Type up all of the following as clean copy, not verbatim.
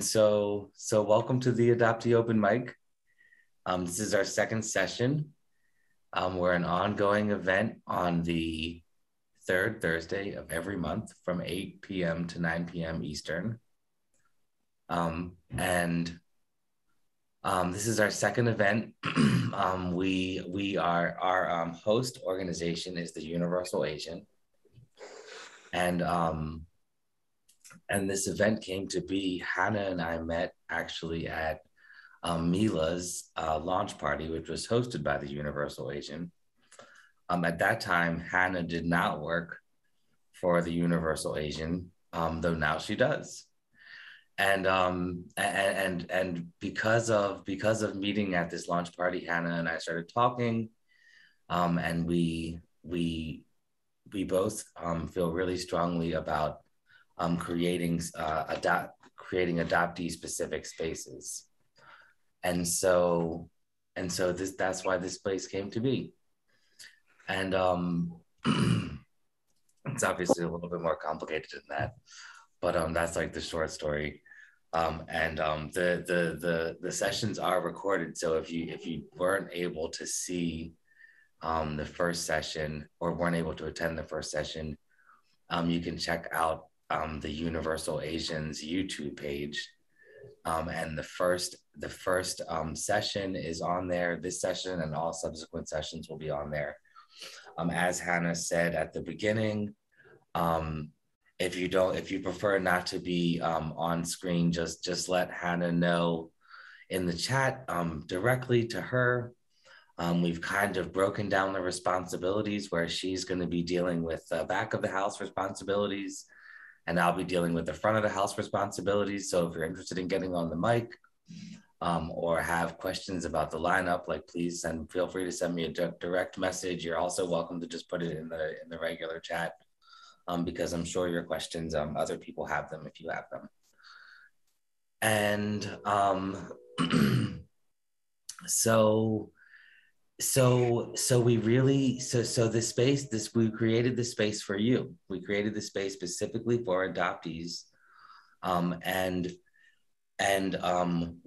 So welcome to the Adoptee Open Mic. This is our second session. We're an ongoing event on the third Thursday of every month from 8 p.m. to 9 p.m. Eastern. This is our second event. Our host organization is the Universal Asian. And this event came to be, Hannah and I met actually at Mila's launch party, which was hosted by the Universal Asian. At that time, Hannah did not work for the Universal Asian, though now she does. And because of meeting at this launch party, Hannah and I started talking, and we both feel really strongly about creating adoptee specific spaces. And so that's why this place came to be. And it's obviously a little bit more complicated than that, but that's like the short story. The sessions are recorded. So if you weren't able to see the first session or weren't able to attend the first session, you can check out the Universal Asian's YouTube page. And the first session is on there. This session and all subsequent sessions will be on there. As Hannah said at the beginning, if you prefer not to be on screen, just let Hannah know in the chat directly to her. We've kind of broken down the responsibilities where she's going to be dealing with the back of the house responsibilities, and I'll be dealing with the front of the house responsibilities. So if you're interested in getting on the mic or have questions about the lineup, like please feel free to send me a direct message. You're also welcome to just put it in the regular chat because I'm sure your questions, other people have them if you have them. And we created this space for you. We created this space specifically for adoptees.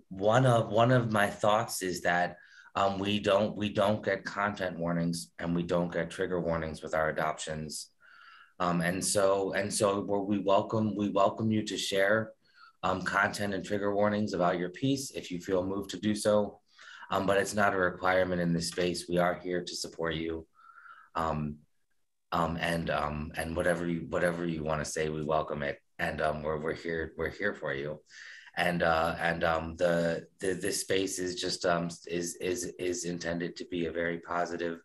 One of my thoughts is that we don't get content warnings and we don't get trigger warnings with our adoptions. We welcome you to share content and trigger warnings about your piece if you feel moved to do so. But it's not a requirement in this space. We are here to support you. And whatever you want to say, we welcome it. And we're here for you. This space is just is intended to be a very positive,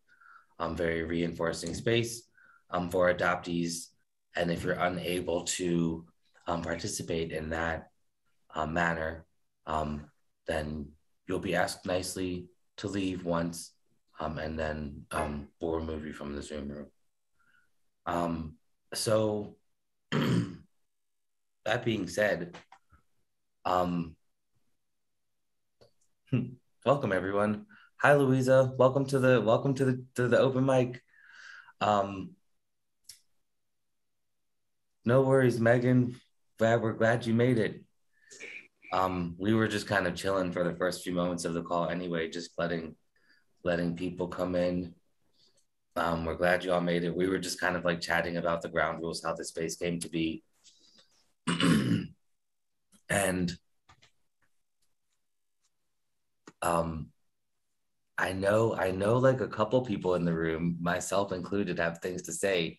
very reinforcing space for adoptees. And if you're unable to participate in that manner, then you'll be asked nicely to leave once, and then we'll remove you from the Zoom room. So that being said, welcome everyone. Hi, Louisa. Welcome to the open mic. No worries, Megan. We're glad you made it. We were just kind of chilling for the first few moments of the call anyway, just letting people come in. We're glad you all made it. We were just kind of like chatting about the ground rules, how the space came to be. And I know like a couple people in the room, myself included, have things to say.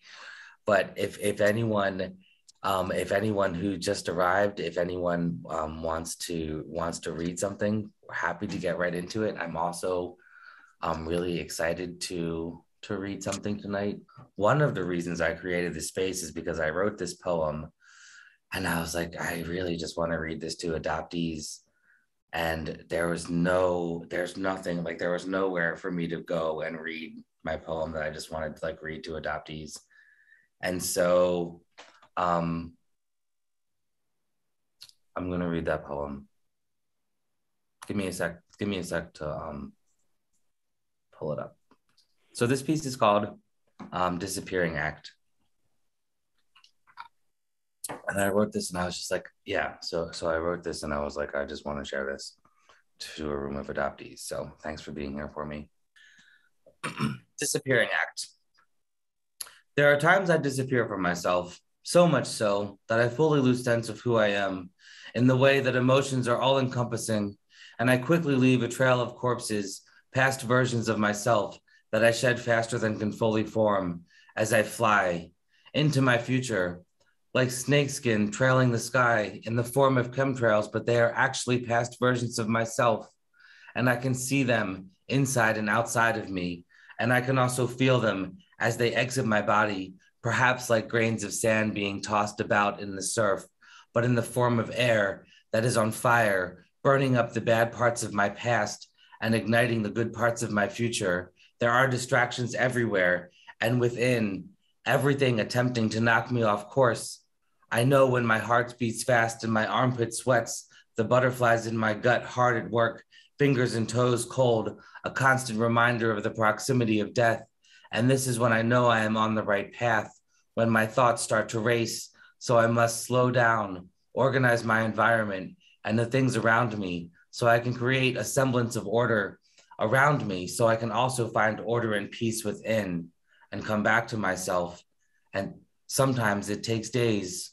But if anyone who just arrived, if anyone wants to read something, we're happy to get right into it. I'm also really excited to read something tonight. One of the reasons I created this space is because I wrote this poem and I was like, I really just want to read this to adoptees. And there was nothing, like there was nowhere for me to go and read my poem that I just wanted to like read to adoptees. And so I'm going to read that poem. Give me a sec to pull it up. So this piece is called Disappearing Act. And I wrote this and I was just like, yeah. So I wrote this and I was like, I just want to share this to a room of adoptees. So thanks for being here for me. Disappearing act. There are times I disappear from myself, so much so that I fully lose sense of who I am in the way that emotions are all encompassing, and I quickly leave a trail of corpses, past versions of myself that I shed faster than can fully form as I fly into my future, like snakeskin trailing the sky in the form of chemtrails, but they are actually past versions of myself, and I can see them inside and outside of me. And I can also feel them as they exit my body, perhaps like grains of sand being tossed about in the surf, but in the form of air that is on fire, burning up the bad parts of my past and igniting the good parts of my future. There are distractions everywhere and within, everything attempting to knock me off course. I know when my heart beats fast and my armpit sweats, the butterflies in my gut hard at work, fingers and toes cold, a constant reminder of the proximity of death. And this is when I know I am on the right path, when my thoughts start to race. So I must slow down, organize my environment and the things around me so I can create a semblance of order around me, so I can also find order and peace within and come back to myself. And sometimes it takes days.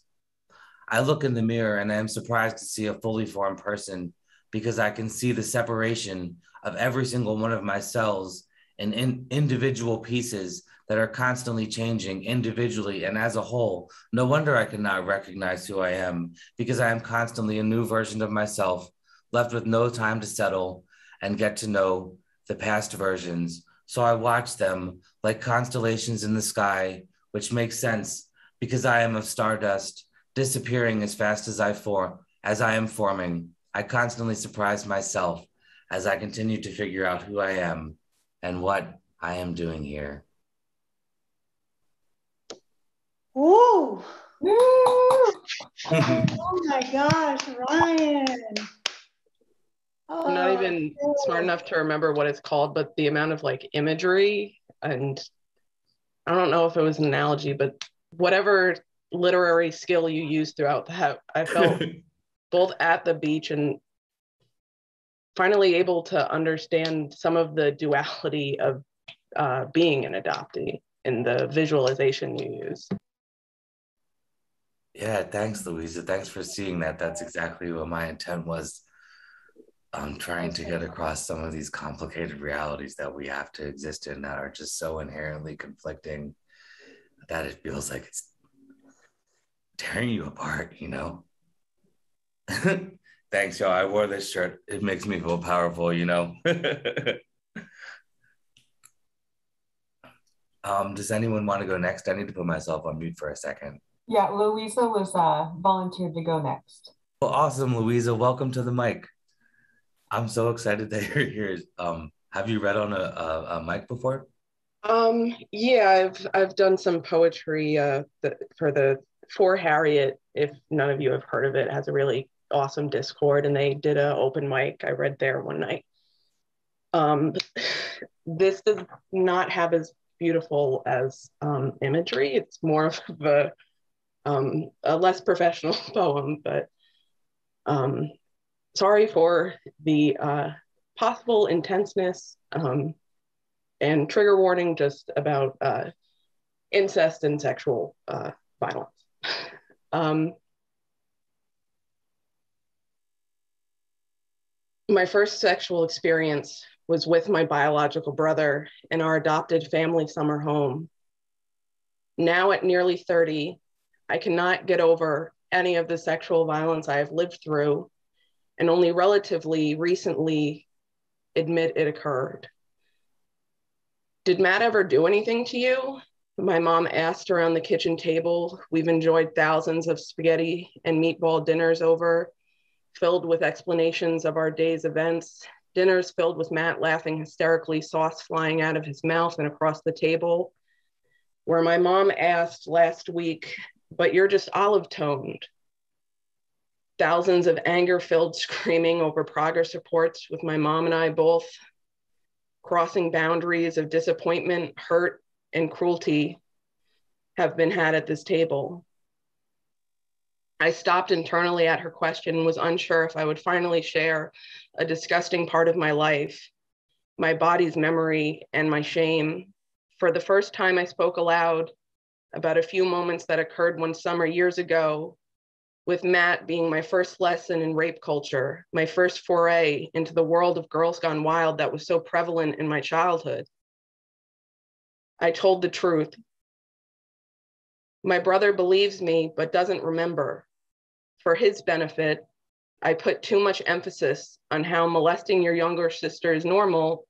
I look in the mirror and I am surprised to see a fully formed person because I can see the separation of every single one of my cells in individual pieces that are constantly changing individually and as a whole. No wonder I cannot recognize who I am because I am constantly a new version of myself, left with no time to settle and get to know the past versions. So I watch them like constellations in the sky, which makes sense because I am of stardust, disappearing as fast as I am forming. I constantly surprise myself as I continue to figure out who I am and what I am doing here. Whoa! Oh my gosh, Ryan. I'm not even smart enough to remember what it's called, but the amount of like imagery, and I don't know if it was an analogy, but whatever literary skill you used throughout that, I felt both at the beach and finally able to understand some of the duality of being an adoptee in the visualization you use. Yeah, thanks, Louisa. Thanks for seeing that. That's exactly what my intent was. I'm trying to get across some of these complicated realities that we have to exist in that are just so inherently conflicting that it feels like it's tearing you apart, you know? Thanks, y'all. I wore this shirt. It makes me feel powerful, you know? Does anyone want to go next? I need to put myself on mute for a second. Yeah, Louisa was volunteered to go next. Well, awesome, Louisa. Welcome to the mic. I'm so excited that you're here. Have you read on a mic before? Yeah, I've done some poetry for Harriet. If none of you have heard of it, has a really awesome Discord, and they did an open mic. I read there one night. This does not have as beautiful as imagery. It's more of a less professional poem, but sorry for the possible intenseness and trigger warning just about incest and sexual violence. My first sexual experience was with my biological brother in our adopted family summer home. Now at nearly 30, I cannot get over any of the sexual violence I have lived through and only relatively recently admit it occurred. Did Matt ever do anything to you? My mom asked around the kitchen table we've enjoyed thousands of spaghetti and meatball dinners over, filled with explanations of our day's events, dinners filled with Matt laughing hysterically, sauce flying out of his mouth and across the table, where my mom asked last week, but you're just olive-toned. Thousands of anger-filled screaming over progress reports with my mom and I both crossing boundaries of disappointment, hurt, and cruelty have been had at this table. I stopped internally at her question and was unsure if I would finally share a disgusting part of my life, my body's memory, and my shame. For the first time, I spoke aloud about a few moments that occurred one summer years ago, with Matt being my first lesson in rape culture, my first foray into the world of Girls Gone Wild that was so prevalent in my childhood. I told the truth. My brother believes me, but doesn't remember. For his benefit, I put too much emphasis on how molesting your younger sister is normal,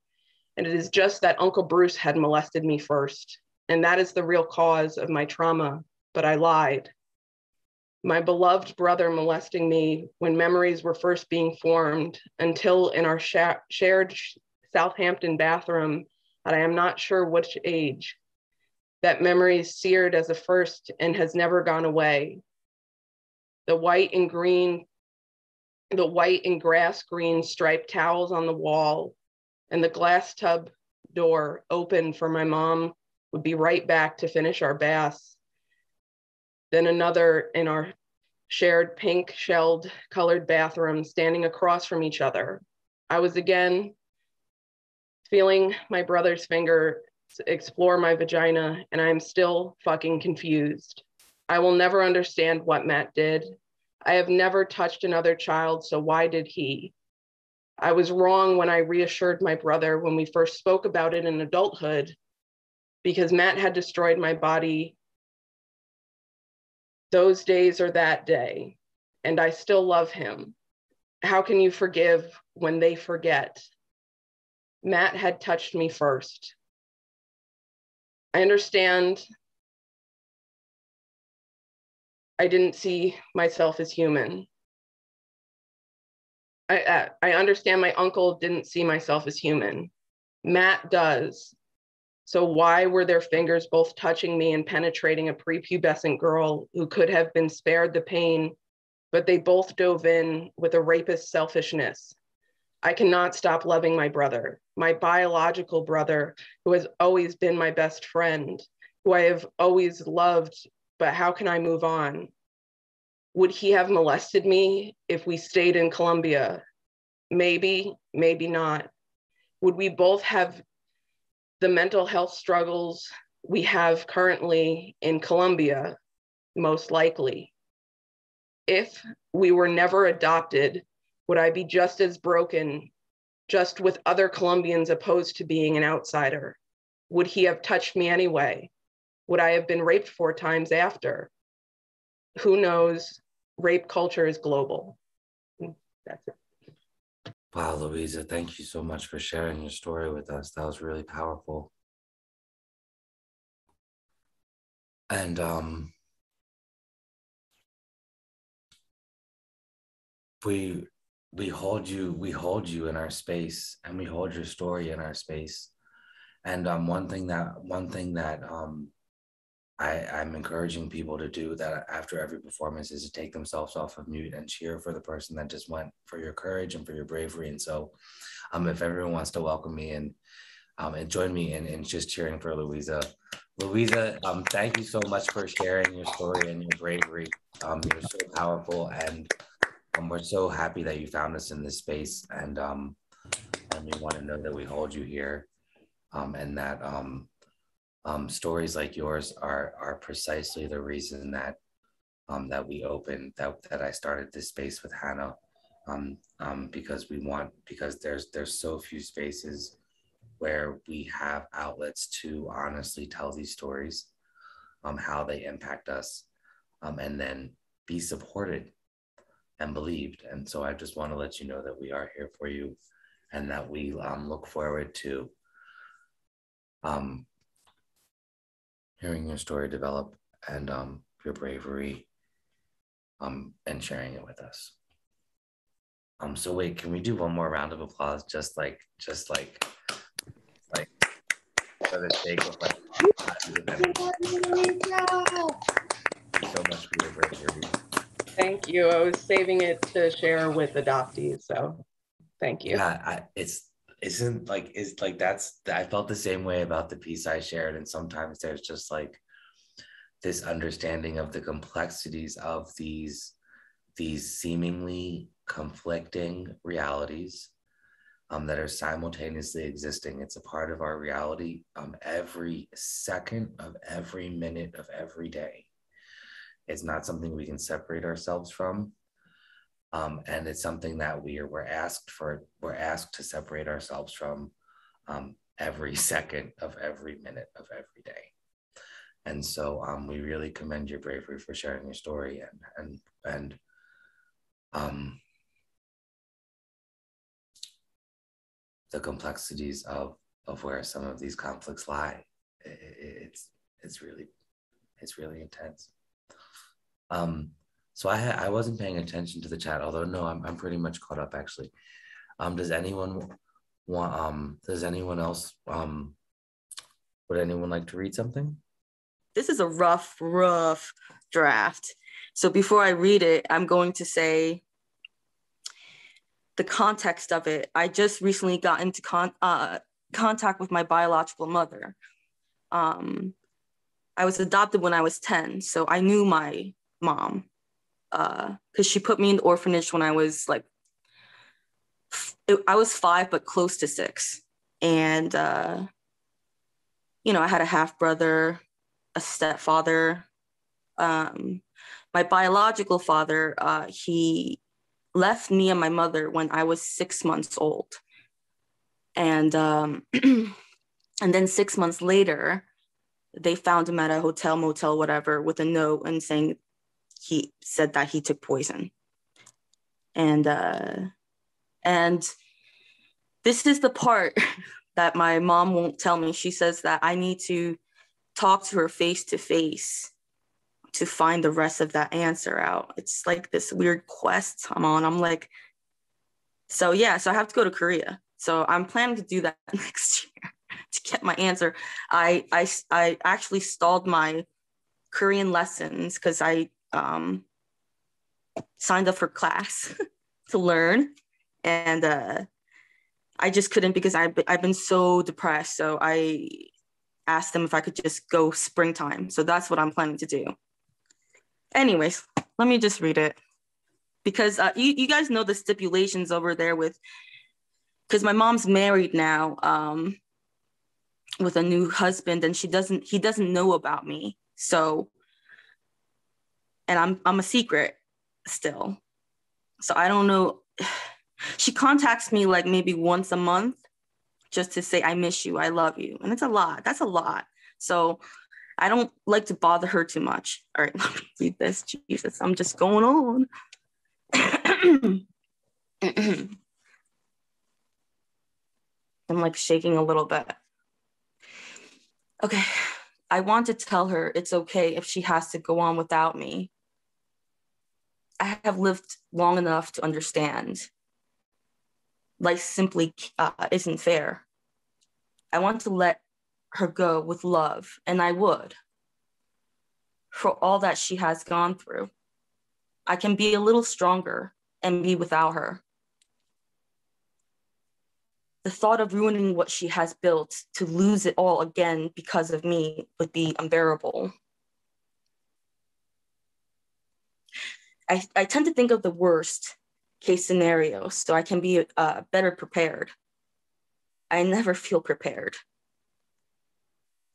and it is just that Uncle Bruce had molested me first, and that is the real cause of my trauma, but I lied. My beloved brother molesting me when memories were first being formed, until in our shared Southampton bathroom at I am not sure which age. That memory is seared as a first and has never gone away. The white and grass green striped towels on the wall, and the glass tub door open for my mom would be right back to finish our baths. Then another in our shared pink shelled colored bathroom, standing across from each other. I was again feeling my brother's finger explore my vagina, and I am still fucking confused. I will never understand what Matt did. I have never touched another child, so why did he? I was wrong when I reassured my brother when we first spoke about it in adulthood, because Matt had destroyed my body those days or that day, and I still love him. How can you forgive when they forget? Matt had touched me first. I understand I didn't see myself as human. I understand my uncle didn't see myself as human. Matt does. So why were their fingers both touching me and penetrating a prepubescent girl who could have been spared the pain, but they both dove in with a rapist's selfishness? I cannot stop loving my brother, my biological brother, who has always been my best friend, who I have always loved, but how can I move on? Would he have molested me if we stayed in Colombia? Maybe, maybe not. Would we both have the mental health struggles we have currently in Colombia? Most likely. If we were never adopted, would I be just as broken, just with other Colombians opposed to being an outsider? Would he have touched me anyway? Would I have been raped 4 times after? Who knows? Rape culture is global. That's it. Wow, Louisa, thank you so much for sharing your story with us. That was really powerful. And we hold you in our space, and we hold your story in our space. And one thing that I'm encouraging people to do that after every performance is to take themselves off of mute and cheer for the person that just went, for your courage and for your bravery. And so if everyone wants to welcome me and join me in just cheering for Louisa. Louisa, thank you so much for sharing your story and your bravery. You're so powerful, and we're so happy that you found us in this space, and we want to know that we hold you here, and that stories like yours are precisely the reason that we opened, that I started this space with Hannah, because there's so few spaces where we have outlets to honestly tell these stories, how they impact us, and then be supported and believed. And so I just want to let you know that we are here for you, and that we look forward to hearing your story develop, and your bravery, and sharing it with us. So wait, can we do one more round of applause, just like for the sake of like, thank you so much for your bravery. Thank you. I was saving it to share with adoptees, so thank you. Yeah, I felt the same way about the piece I shared, and sometimes there's just like this understanding of the complexities of these these seemingly conflicting realities that are simultaneously existing. It's a part of our reality every second of every minute of every day. It's not something we can separate ourselves from. And it's something that we're asked to separate ourselves from every second of every minute of every day. And so we really commend your bravery for sharing your story and the complexities of where some of these conflicts lie. It's really intense. So I wasn't paying attention to the chat, although no, I'm pretty much caught up actually. Does anyone else would anyone like to read something? This is a rough draft. So before I read it, I'm going to say the context of it. I just recently got into contact with my biological mother. I was adopted when I was 10, so I knew my mom because she put me in the orphanage when I was like, I was 5, but close to 6. And, you know, I had a half brother, a stepfather. My biological father, he left me and my mother when I was 6 months old. And then 6 months later, they found him at a hotel, motel, whatever, with a note and saying he said that he took poison. And this is the part that my mom won't tell me. She says that I need to talk to her face to face to find the rest of that answer out. It's like this weird quest I'm on. I'm like, so yeah, so I have to go to Korea. So I'm planning to do that next year to get my answer. I actually stalled my Korean lessons because I signed up for class to learn. And I just couldn't because I've been so depressed. So I asked them if I could just go springtime. So that's what I'm planning to do. Anyways, let me just read it. Because you guys know the stipulations over there with, because my mom's married now with a new husband, and he doesn't know about me. So, and I'm a secret still. So I don't know. She contacts me like maybe once a month just to say, I miss you, I love you. And it's a lot. That's a lot. So I don't like to bother her too much. All right, let me read this. Jesus, I'm just going on. I'm like shaking a little bit. Okay, I want to tell her it's okay if she has to go on without me. I have lived long enough to understand. Life simply isn't fair. I want to let her go with love, and I would. For all that she has gone through, I can be a little stronger and be without her. The thought of ruining what she has built to lose it all again because of me would be unbearable. I tend to think of the worst case scenario so I can be better prepared. I never feel prepared.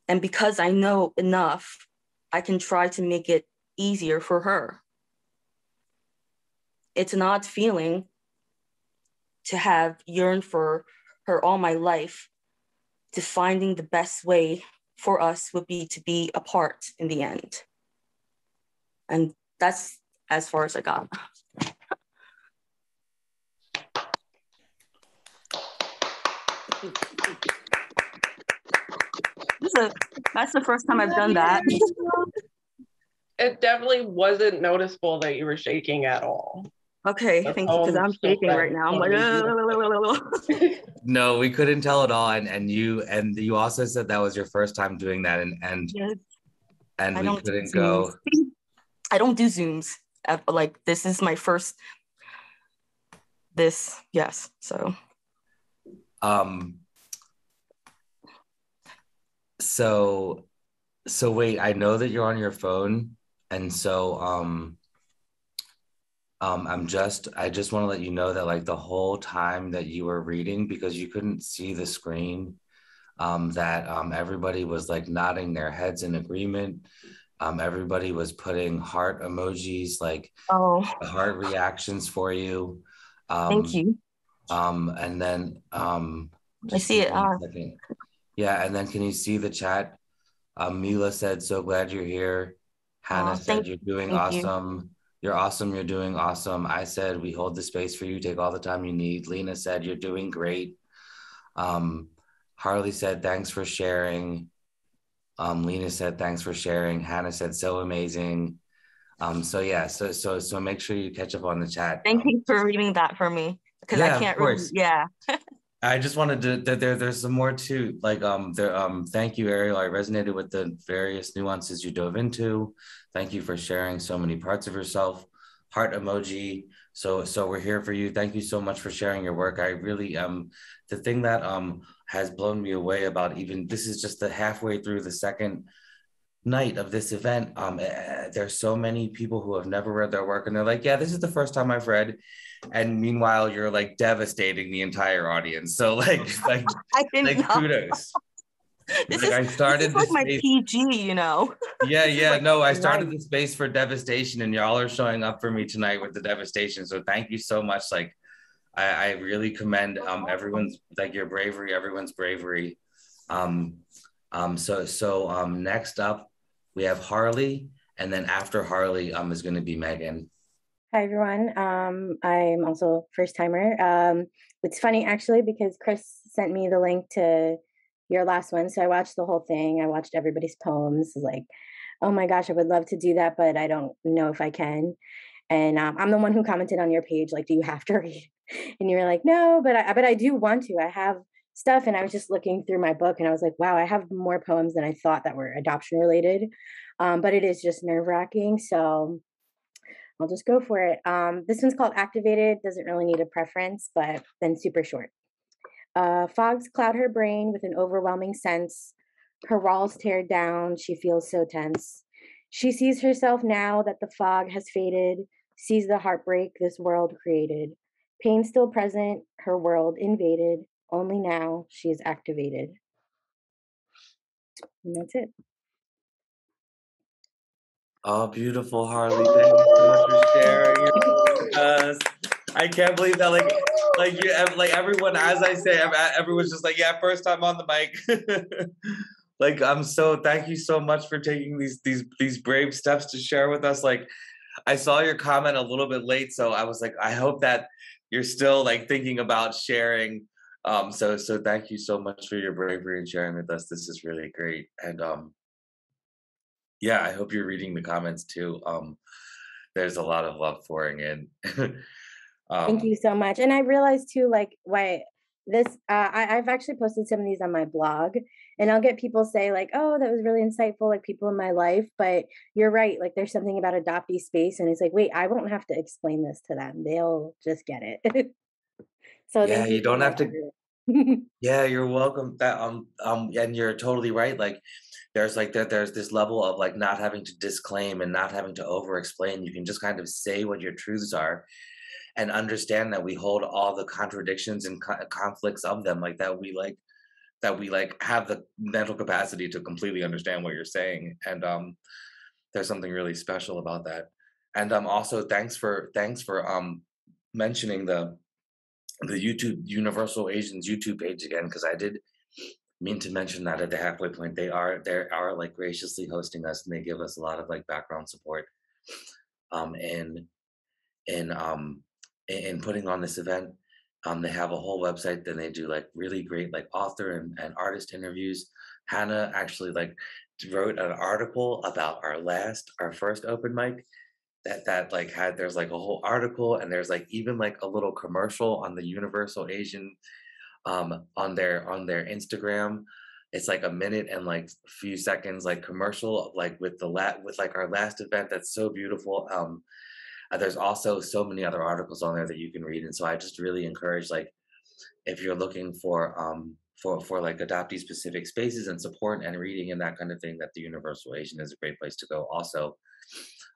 And because I know enough, I can try to make it easier for her. It's an odd feeling to have yearned for her all my life, to finding the best way for us would be to be apart in the end. And that's as far as I got. That's the first time I've done that. It definitely wasn't noticeable that you were shaking at all. Okay, thank you, because I'm shaking right now. I'm like, no, we couldn't tell at all. And you also said that was your first time doing that, and yes. And we couldn't go. I don't do Zooms. Like, this is my first. Yes. So. So wait, I know that you're on your phone, and so I just want to let you know that like the whole time that you were reading, because you couldn't see the screen, that everybody was like nodding their heads in agreement. Everybody was putting heart emojis, like Oh, heart reactions for you. thank you. And then I just see give it. me 1 second. Yeah, and then can you see the chat? Mila said, "So glad you're here." Hannah said, "You're doing Thank you. awesome. You're awesome. You're doing awesome." I said, "We hold the space for you. Take all the time you need." Lena said, "You're doing great." Um, Harley said, "Thanks for sharing." Lena said, "Thanks for sharing." Hannah said, "So amazing." So yeah, so make sure you catch up on the chat. Thank you for reading that for me because I Yeah, of can't really. course. Yeah. I just wanted to there's some more too. Like there thank you, Ariel. I resonated with the various nuances you dove into. Thank you for sharing so many parts of yourself. Heart emoji. So we're here for you. Thank you so much for sharing your work. I really the thing that has blown me away about, even this is just the halfway through the second night of this event. There's so many people who have never read their work and they're like, yeah, this is the first time I've read. And meanwhile, you're like devastating the entire audience. So I didn't like know. kudos. This Like is I this is started like this my space. PG, you know. Yeah, This is yeah. like No, I started light. the space for devastation, and y'all are showing up for me tonight with the devastation. So thank you so much. Like I really commend everyone's like your bravery, everyone's bravery. Um, next up we have Harley, and then after Harley is going to be Megan. Hi everyone. I'm also first timer. It's funny actually because Chris sent me the link to your last one, so I watched the whole thing. I watched everybody's poems. Like, oh my gosh, I would love to do that, but I don't know if I can. And I'm the one who commented on your page, like, do you have to read? And you were like, no, but I do want to. I have stuff, and I was just looking through my book, and I was like, wow, I have more poems than I thought that were adoption related. But it is just nerve wracking. So I'll just go for it. This one's called Activated. Doesn't really need a preference, but then super short. Fogs cloud her brain with an overwhelming sense. Her walls tear down. She feels so tense. She sees herself now that the fog has faded, sees the heartbreak this world created. Pain still present, her world invaded. Only now she is activated. And that's it. Oh, beautiful, Harley. Thank you so much for sharing with us. I can't believe that, like you, like everyone, as I say, everyone's just like, yeah, first time on the mic. Like, thank you so much for taking these brave steps to share with us. Like, I saw your comment a little bit late, so I was like, I hope that you're still like thinking about sharing. So thank you so much for your bravery and sharing with us. This is really great. And yeah, I hope you're reading the comments too. There's a lot of love pouring in. Thank you so much. And I realized too, like, why this, I've actually posted some of these on my blog, and I'll get people say, like, oh, that was really insightful, like people in my life. But you're right. Like, there's something about adoptee space, and it's like, wait, I won't have to explain this to them. They'll just get it. So Yeah, thank you you so don't much, have to. everyone. Yeah, you're welcome. And you're totally right. Like, there's this level of like not having to disclaim and not having to over explain. You can just kind of say what your truths are and understand that we hold all the contradictions and conflicts of them, like that we like have the mental capacity to completely understand what you're saying. And there's something really special about that. And also thanks for mentioning the YouTube Universal Asians YouTube page again, because I did mean to mention that at the halfway point. They are like graciously hosting us, and they give us a lot of like background support um in in um in putting on this event. They have a whole website, then they do like really great like author and artist interviews. Hannah actually like wrote an article about our first open mic, that like had there's like a whole article, and there's like even like a little commercial on the Universal Asian on their Instagram. It's like a minute and like a few seconds like commercial, like with like our last event. That's so beautiful. There's also so many other articles on there that you can read, and so I just really encourage, like, if you're looking for like adoptee specific spaces and support and reading and that kind of thing, that the Universal Asian is a great place to go. Also,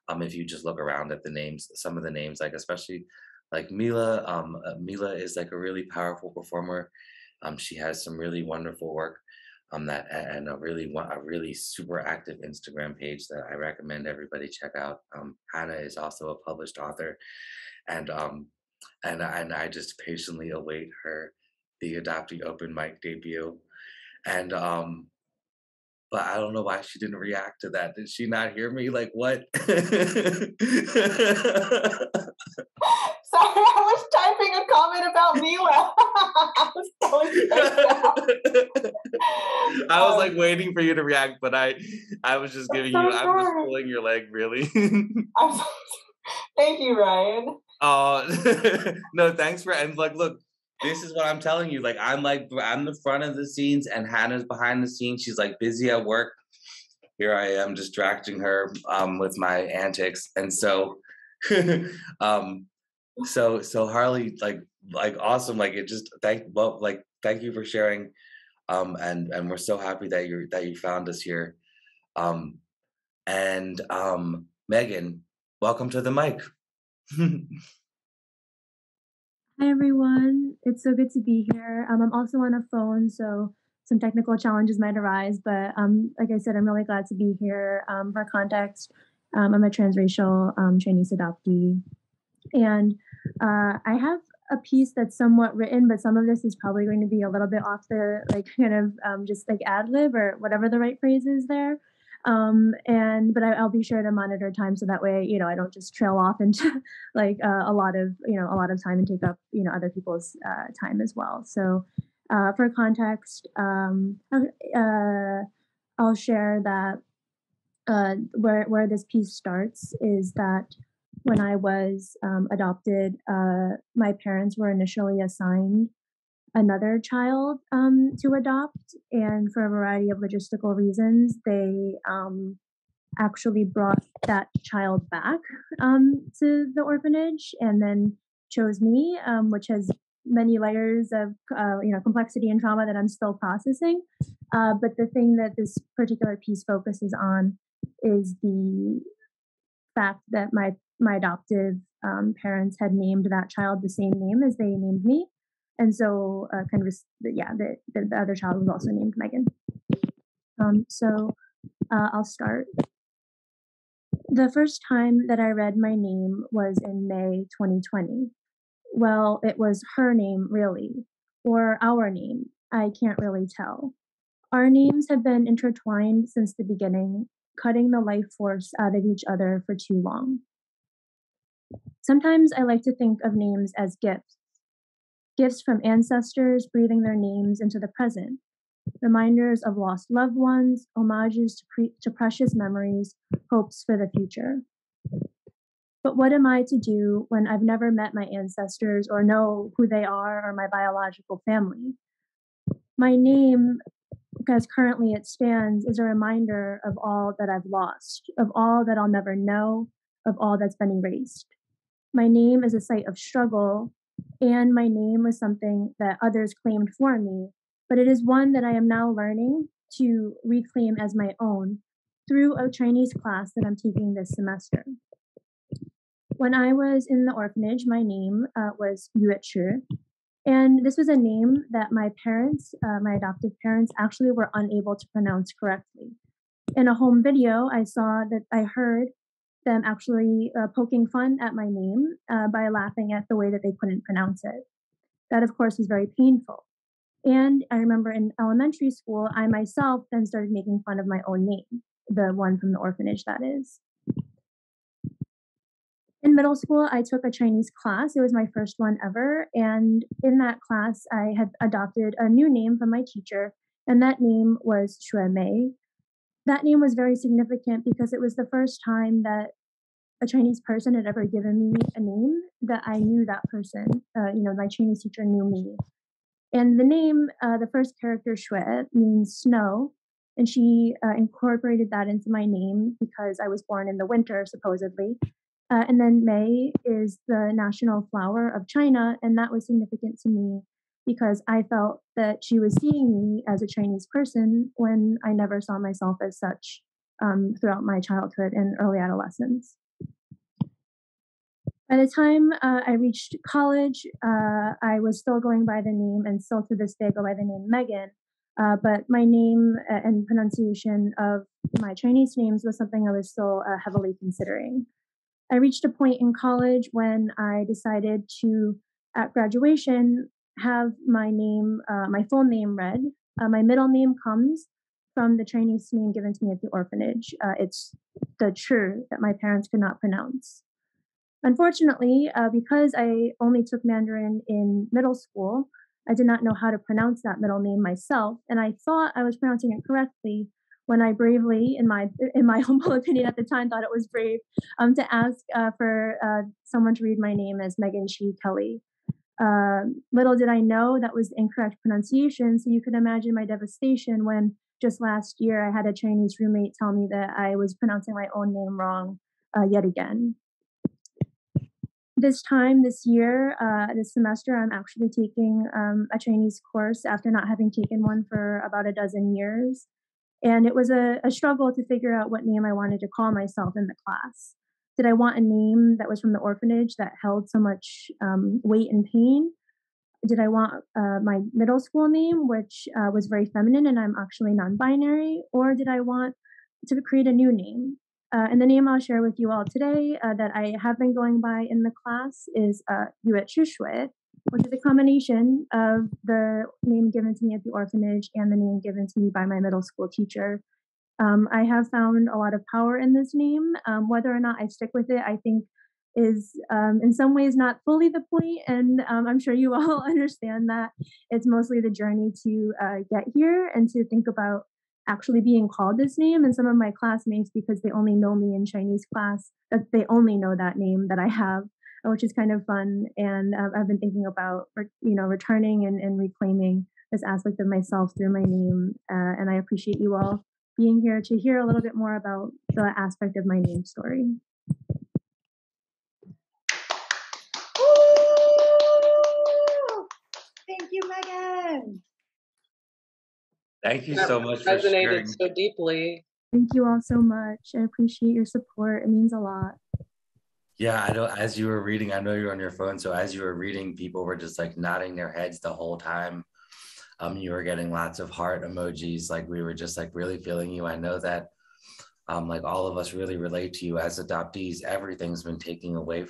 If you just look around at the names, some of the names, like especially like Mila, Mila is like a really powerful performer. She has some really wonderful work, that and a really super active Instagram page that I recommend everybody check out. Hannah is also a published author, and and I just patiently await the Adoptee Open Mic debut. And but I don't know why she didn't react to that. Did she not hear me? Like what? Sorry, I was typing a comment about Mila. I was totally I was like waiting for you to react, but I was just giving you. I'm just pulling your leg, really. Thank you, Ryan. Oh no, thanks for and like look. This is what I'm telling you. Like I'm the front of the scenes, and Hannah's behind the scenes. She's like busy at work. Here I am distracting her with my antics, and so so Harley, like awesome, like it just thank you for sharing, and we're so happy that you found us here, and Megan, welcome to the mic. Hi everyone, it's so good to be here. I'm also on a phone, so some technical challenges might arise, but like I said, I'm really glad to be here. For context, I'm a transracial Chinese adoptee, and I have a piece that's somewhat written, but some of this is probably going to be a little bit off the kind of just like ad lib or whatever the right phrase is there. But I'll be sure to monitor time so that way I don't just trail off into like a lot of time and take up other people's time as well. So for context, I'll share that where this piece starts is that when I was adopted, my parents were initially assigned another child to adopt, and for a variety of logistical reasons, they actually brought that child back to the orphanage, and then chose me, which has many layers of complexity and trauma that I'm still processing. But the thing that this particular piece focuses on is the fact that my adoptive parents had named that child the same name as they named me. And so the other child was also named Megan. I'll start. The first time that I read my name was in May 2020. Well, it was her name, really, or our name. I can't really tell. Our names have been intertwined since the beginning, cutting the life force out of each other for too long. Sometimes I like to think of names as gifts from ancestors breathing their names into the present, reminders of lost loved ones, homages to precious memories, hopes for the future. But what am I to do when I've never met my ancestors or know who they are or my biological family? My name, because currently it stands, is a reminder of all that I've lost, of all that I'll never know, of all that's been erased. My name is a site of struggle, and my name was something that others claimed for me, but it is one that I am now learning to reclaim as my own through a Chinese class that I'm taking this semester. When I was in the orphanage, my name was Yue Chu, and this was a name that my parents, my adoptive parents, actually were unable to pronounce correctly. In a home video, I heard them actually poking fun at my name by laughing at the way that they couldn't pronounce it. That, of course, was very painful. And I remember in elementary school, I myself then started making fun of my own name, the one from the orphanage, that is. In middle school, I took a Chinese class. It was my first one ever. And in that class, I had adopted a new name from my teacher, and that name was Xue Mei. That name was very significant because it was the first time that a Chinese person had ever given me a name that I knew that person. My Chinese teacher knew me. And the name, the first character, Xue, means snow. And she incorporated that into my name because I was born in the winter, supposedly. And then May is the national flower of China. And that was significant to me because I felt that she was seeing me as a Chinese person when I never saw myself as such throughout my childhood and early adolescence. By the time I reached college, I was still going by the name, and still to this day go by the name Megan. But my name and pronunciation of my Chinese names was something I was still heavily considering. I reached a point in college when I decided to, at graduation, have my name, my full name read. My middle name comes from the Chinese name given to me at the orphanage. It's the Chu that my parents could not pronounce. Unfortunately, because I only took Mandarin in middle school, I did not know how to pronounce that middle name myself, and I thought I was pronouncing it correctly when I bravely, in my humble opinion at the time, thought it was brave to ask for someone to read my name as Megan Chi Kelly. Little did I know that was the incorrect pronunciation, so you can imagine my devastation when just last year I had a Chinese roommate tell me that I was pronouncing my own name wrong yet again. This year, this semester, I'm actually taking a Chinese course after not having taken one for about a dozen years. And it was a struggle to figure out what name I wanted to call myself in the class. Did I want a name that was from the orphanage that held so much weight and pain? Did I want my middle school name, which was very feminine and I'm actually non-binary? Or did I want to create a new name? And the name I'll share with you all today that I have been going by in the class is Yue Shui, which is a combination of the name given to me at the orphanage and the name given to me by my middle school teacher. I have found a lot of power in this name. Whether or not I stick with it, I think is in some ways not fully the point, and I'm sure you all understand that it's mostly the journey to get here and to think about actually being called this name. And some of my classmates, because they only know me in Chinese class, that they only know that name that I have, which is kind of fun. And I've been thinking about, returning and reclaiming this aspect of myself through my name. And I appreciate you all being here to hear a little bit more about the aspect of my name story. Ooh, thank you, Megan. Thank you so much for Resonated sharing. so deeply. Thank you all so much. I appreciate your support. It means a lot. Yeah, I know. As you were reading, I know you're on your phone, so as you were reading, people were just like nodding their heads the whole time. You were getting lots of heart emojis, like we were just like really feeling you. I know that like all of us really relate to you as adoptees. Everything's been taken away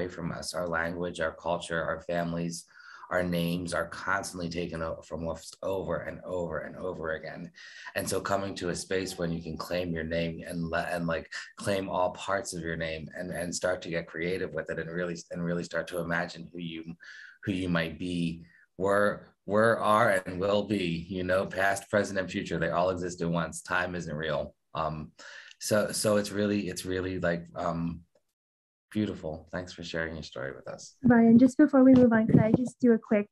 from us. Our language, our culture, our families, our names are constantly taken from us over and over and over again. And so coming to a space when you can claim your name and like claim all parts of your name and start to get creative with it and really start to imagine who you might be, were, are, and will be, past, present, and future. They all exist at once. Time isn't real. So it's really like beautiful. Thanks for sharing your story with us. Ryan, just before we move on, could I just do a quick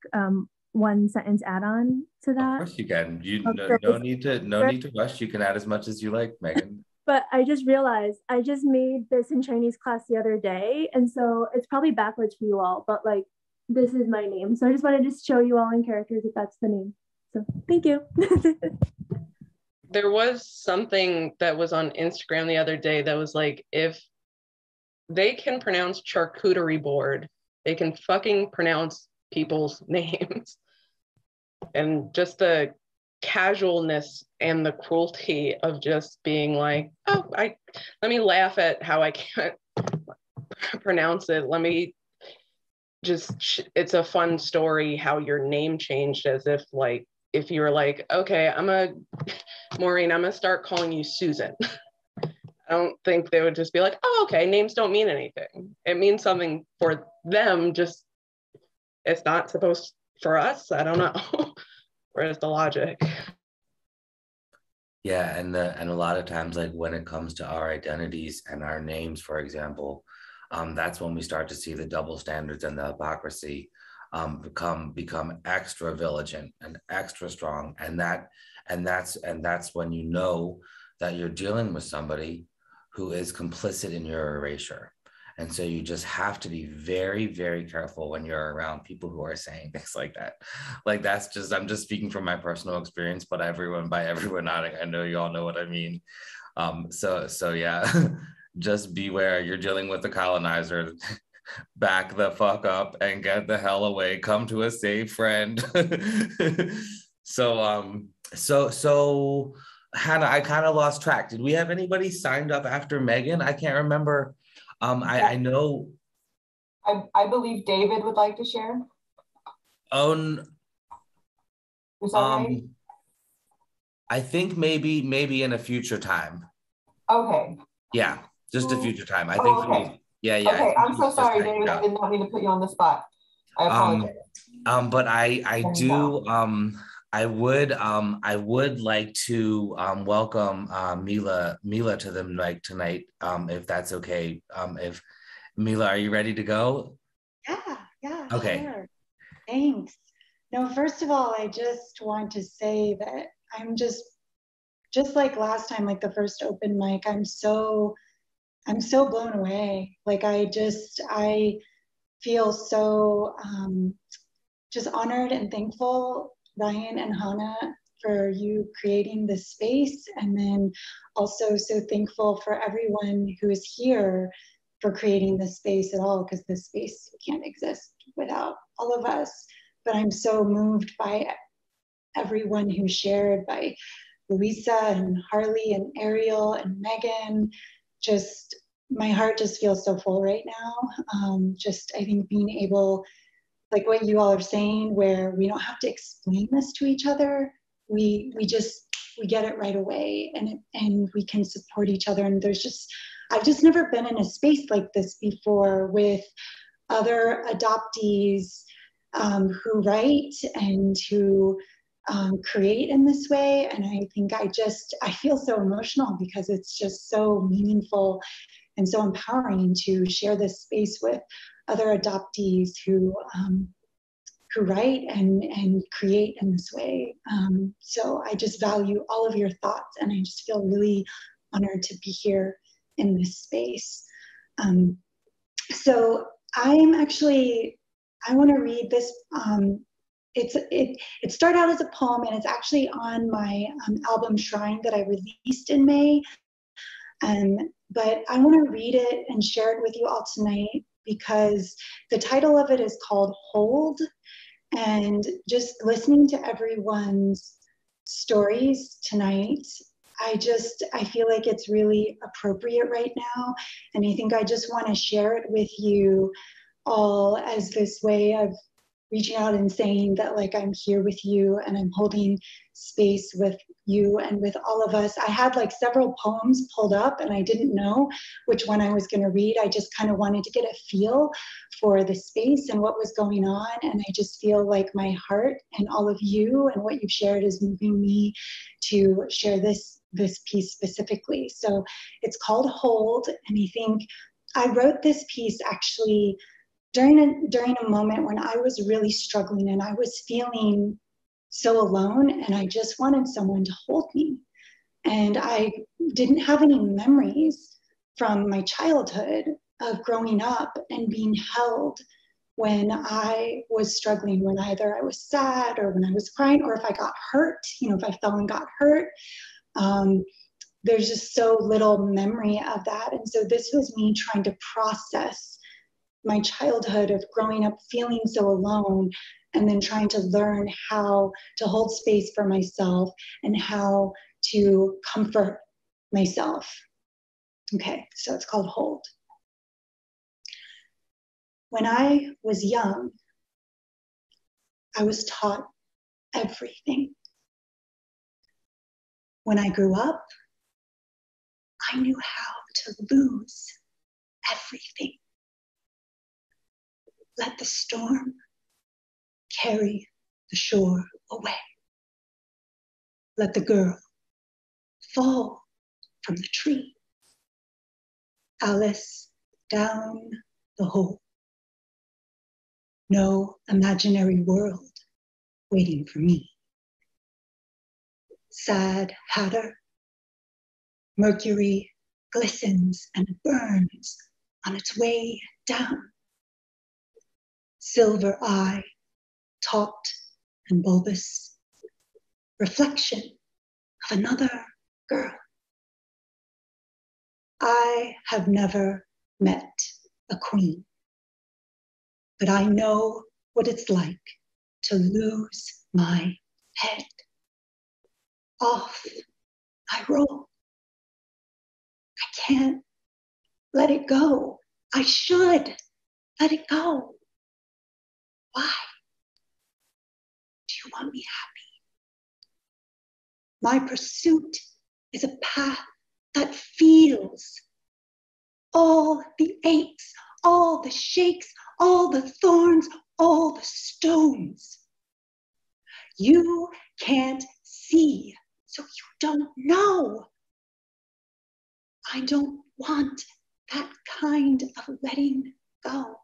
one sentence add-on to that? Of course you can. No need to rush. You can add as much as you like, Megan. But I just realized I just made this in Chinese class the other day, and so it's probably backwards for you all, but like this is my name. So I just wanted to show you all in characters that that's the name. So thank you. There was something that was on Instagram the other day that was like, if they can pronounce charcuterie board, they can fucking pronounce people's names. And just the casualness and the cruelty of just being like, oh, let me laugh at how I can't pronounce it. Let me just, it's a fun story how your name changed, as if like, if you were like, okay, Maureen, I'm gonna start calling you Susan. I don't think they would just be like, oh, okay, names don't mean anything. It means something for them, just it's not supposed for us. I don't know. Where's the logic? Yeah, and a lot of times, like when it comes to our identities and our names, for example, that's when we start to see the double standards and the hypocrisy become extra vigilant and extra strong, and that's when you know that you're dealing with somebody who is complicit in your erasure. And so you just have to be very, very careful when you're around people who are saying things like that. Like I'm just speaking from my personal experience, but by everyone nodding, I know you all know what I mean. So yeah, just beware. You're dealing with a colonizer. back the fuck up and get the hell away. Come to a safe friend. So Hannah, I kind of lost track. Did we have anybody signed up after Megan? I can't remember. I know. I believe David would like to share. Oh, Is that right? I think maybe in a future time. Okay. Yeah, just a future time. I Oh, think. okay. Yeah. Okay, I'm so just sorry, hanging David. I out. did not mean to put you on the spot. I apologize. But I do I would like to welcome Mila to the mic tonight, if that's okay. If Mila, are you ready to go? Yeah, Okay. sure. Thanks. No, first of all, I just want to say that I'm just like last time, like the first open mic, I'm so blown away. Like I feel so just honored and thankful, Ryan and Hannah, for you creating this space, and then also so thankful for everyone who is here for creating this space at all, because this space can't exist without all of us. But I'm so moved by everyone who shared, by Louisa and Harley and Ariel and Megan. Just my heart just feels so full right now. Just I think being able, like what you all are saying, where we don't have to explain this to each other. We get it right away, and we can support each other. And I've just never been in a space like this before with other adoptees who write and who create in this way. And I think I feel so emotional because it's just so meaningful and so empowering to share this space with other adoptees who write and create in this way. So I just value all of your thoughts, and I just feel really honored to be here in this space. So I want to read this. It started out as a poem, and it's actually on my album Shrine that I released in May. But I want to read it and share it with you all tonight because the title of it is called Hold. And just listening to everyone's stories tonight, I feel like it's really appropriate right now. And I think I just want to share it with you all as this way of reaching out and saying that, like, I'm here with you and I'm holding space with you and with all of us. I had like several poems pulled up and I didn't know which one I was going to read. I just kind of wanted to get a feel for the space and what was going on. And I just feel like my heart and all of you and what you've shared is moving me to share this piece specifically. So it's called Hold. And I think I wrote this piece actually during a moment when I was really struggling and I was feeling so alone, and I just wanted someone to hold me. And I didn't have any memories from my childhood of growing up and being held when I was struggling, when either I was sad or when I was crying, or if I got hurt, if I fell and got hurt. There's just so little memory of that. And so this was me trying to process my childhood of growing up feeling so alone, and then trying to learn how to hold space for myself and how to comfort myself. Okay, so it's called Hold. When I was young, I was taught everything. When I grew up, I knew how to lose everything. Let the storm carry the shore away. Let the girl fall from the tree. Alice down the hole. No imaginary world waiting for me. Sad Hatter, Mercury glistens and burns on its way down. Silver eye, taut and bulbous, reflection of another girl. I have never met a queen. but I know what it's like to lose my head. Off I roll. I can't let it go. I should let it go. Why? Do you want me happy? My pursuit is a path that feels all the aches, all the shakes, all the thorns, all the stones. You can't see, so you don't know. I don't want that kind of letting go.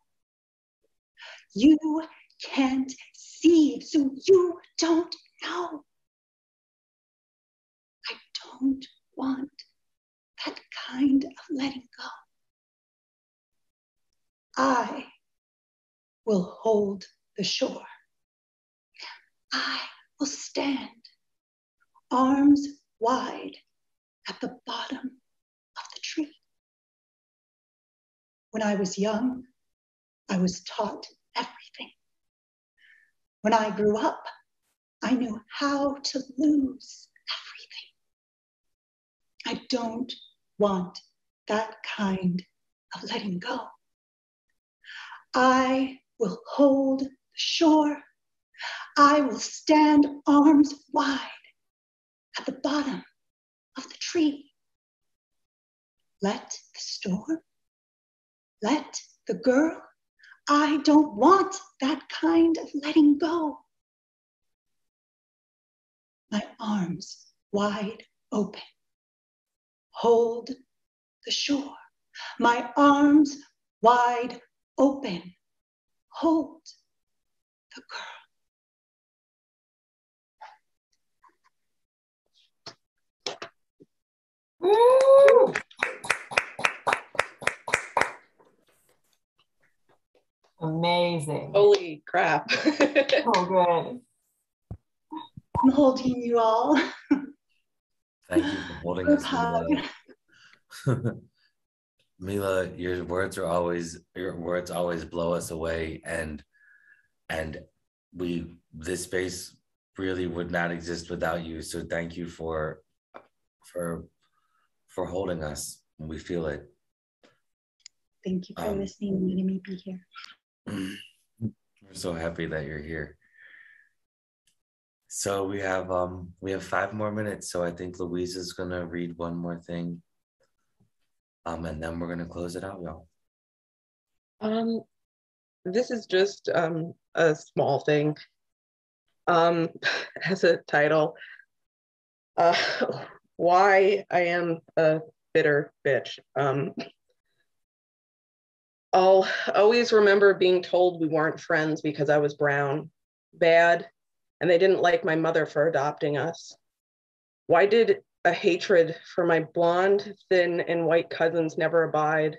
You can't see, so you don't know. I don't want that kind of letting go. I will hold the shore. I will stand, arms wide, at the bottom of the tree. When I was young, I was taught everything. When I grew up, I knew how to lose everything. I don't want that kind of letting go. I will hold the shore. I will stand arms wide at the bottom of the tree. Let the storm, let the girl. I don't want that kind of letting go. My arms wide open. Hold the shore. My arms wide open. Hold the girl. Woo! Amazing. Holy crap. So good. I'm holding you all. Thank you for holding us, Mila. Mila, your words always blow us away, and this space really would not exist without you. So thank you for holding us when we feel it. Thank you for listening and letting me be here. We're so happy that you're here. So we have 5 more minutes. So I think Louise is gonna read one more thing. And then we're gonna close it out, y'all. This is just a small thing. As a title, why I am a bitter bitch. I'll always remember being told we weren't friends because I was brown, bad, and they didn't like my mother for adopting us. Why did a hatred for my blonde, thin, and white cousins never abide?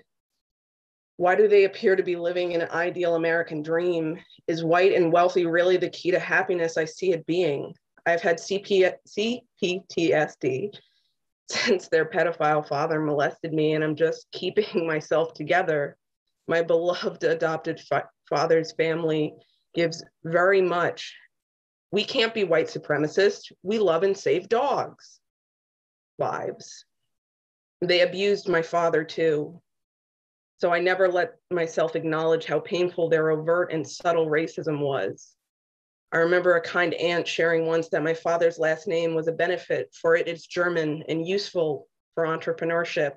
Why do they appear to be living an ideal American dream? Is white and wealthy really the key to happiness I see it being? I've had CPTSD since their pedophile father molested me, and I'm just keeping myself together. My beloved adopted father's family gives very much. We can't be white supremacists. We love and save dogs. Lives. They abused my father too. So I never let myself acknowledge how painful their overt and subtle racism was. I remember a kind aunt sharing once that my father's last name was a benefit, for it is German and useful for entrepreneurship.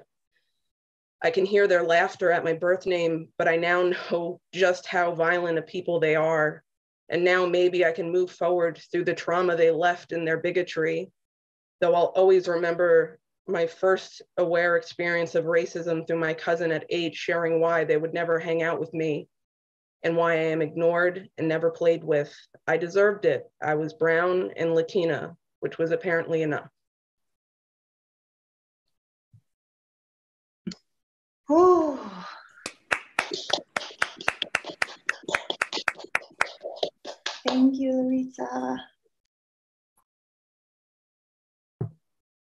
I can hear their laughter at my birth name, but I now know just how violent a people they are. And now maybe I can move forward through the trauma they left in their bigotry, though I'll always remember my first aware experience of racism through my cousin at 8 sharing why they would never hang out with me and why I am ignored and never played with. I deserved it. I was brown and Latina, which was apparently enough. Oh. Thank you, Lisa.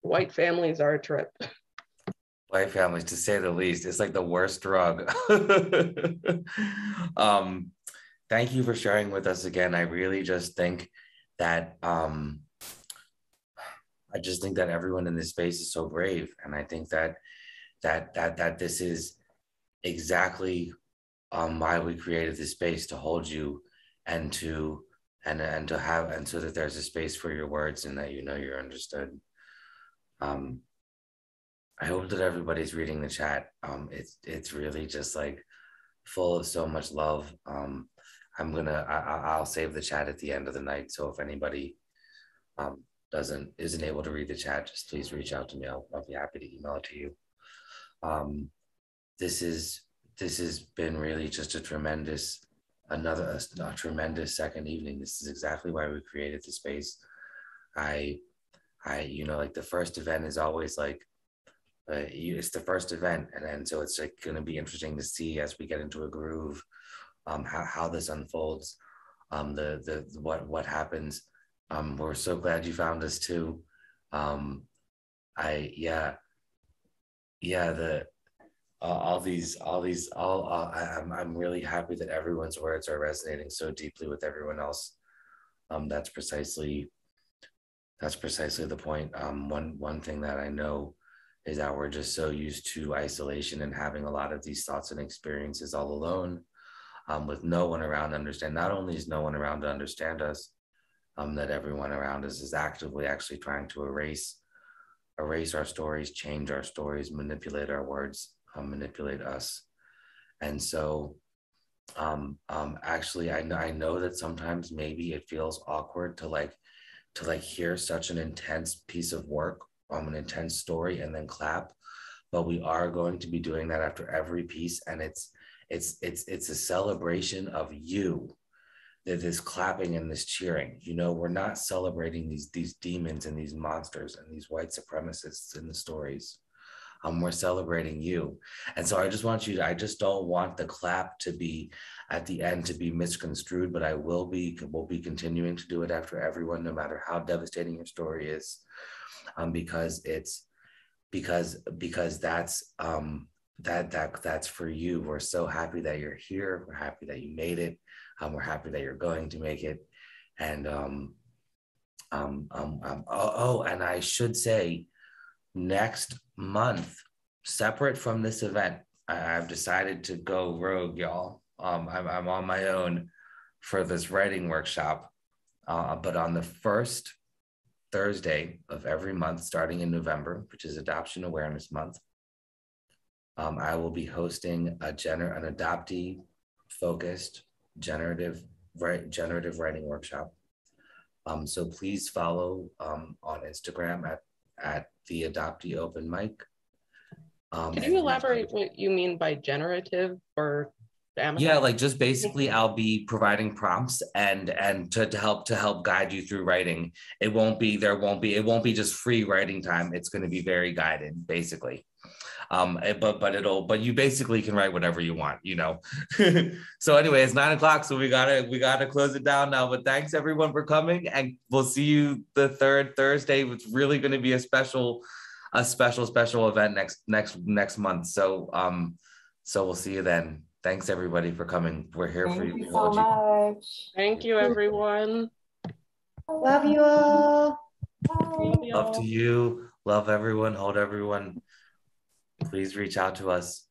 White families are a trip. White families, to say the least. It's like the worst drug. thank you for sharing with us again. I really just think that everyone in this space is so brave, and I think that this is exactly why we created this space, to hold you and to have, and so that there's a space for your words and that you're understood. I hope that everybody's reading the chat. It's really just like full of so much love. I'll save the chat at the end of the night. So if anybody isn't able to read the chat, just please reach out to me. I'll be happy to email it to you. This has been really just a tremendous second evening. This is exactly why we created the space. I like the first event is always like, it's the first event, and so it's like going to be interesting to see as we get into a groove, how this unfolds, what happens. We're so glad you found us too. I'm really happy that everyone's words are resonating so deeply with everyone else. That's precisely the point. One thing that I know is that we're just so used to isolation and having a lot of these thoughts and experiences all alone, with no one around to understand. Not only is no one around to understand us, that everyone around us is actively actually trying to erase our stories, change our stories, manipulate our words, manipulate us. And so actually, I know that sometimes maybe it feels awkward to hear such an intense piece of work, an intense story, and then clap. But we are going to be doing that after every piece, and it's a celebration of you. This clapping and this cheering. We're not celebrating these demons and these monsters and these white supremacists in the stories. We're celebrating you. And so I just don't want the clap to be at the end to be misconstrued, but we'll be continuing to do it after everyone, no matter how devastating your story is, because that's for you. We're so happy that you're here. We're happy that you made it. We're happy that you're going to make it. And and I should say, next month, separate from this event, I've decided to go rogue, y'all. I'm on my own for this writing workshop. But on the first Thursday of every month, starting in November, which is Adoption Awareness Month, I will be hosting an adoptee-focused generative writing workshop. So please follow on Instagram at the Adoptee Open Mic. Can you elaborate what you mean by generative or Yeah, like just basically I'll be providing prompts and to help guide you through writing. It won't be just free writing time. It's going to be very guided, basically. But you basically can write whatever you want, So anyway, it's 9:00, so we gotta close it down now. But thanks everyone for coming, and we'll see you the third Thursday. It's really going to be a special event next month. So we'll see you then. Thanks everybody for coming. We're here for you. Thank you so much. Thank you, everyone. Love you all. Love to you. Love everyone. Hold everyone. Please reach out to us.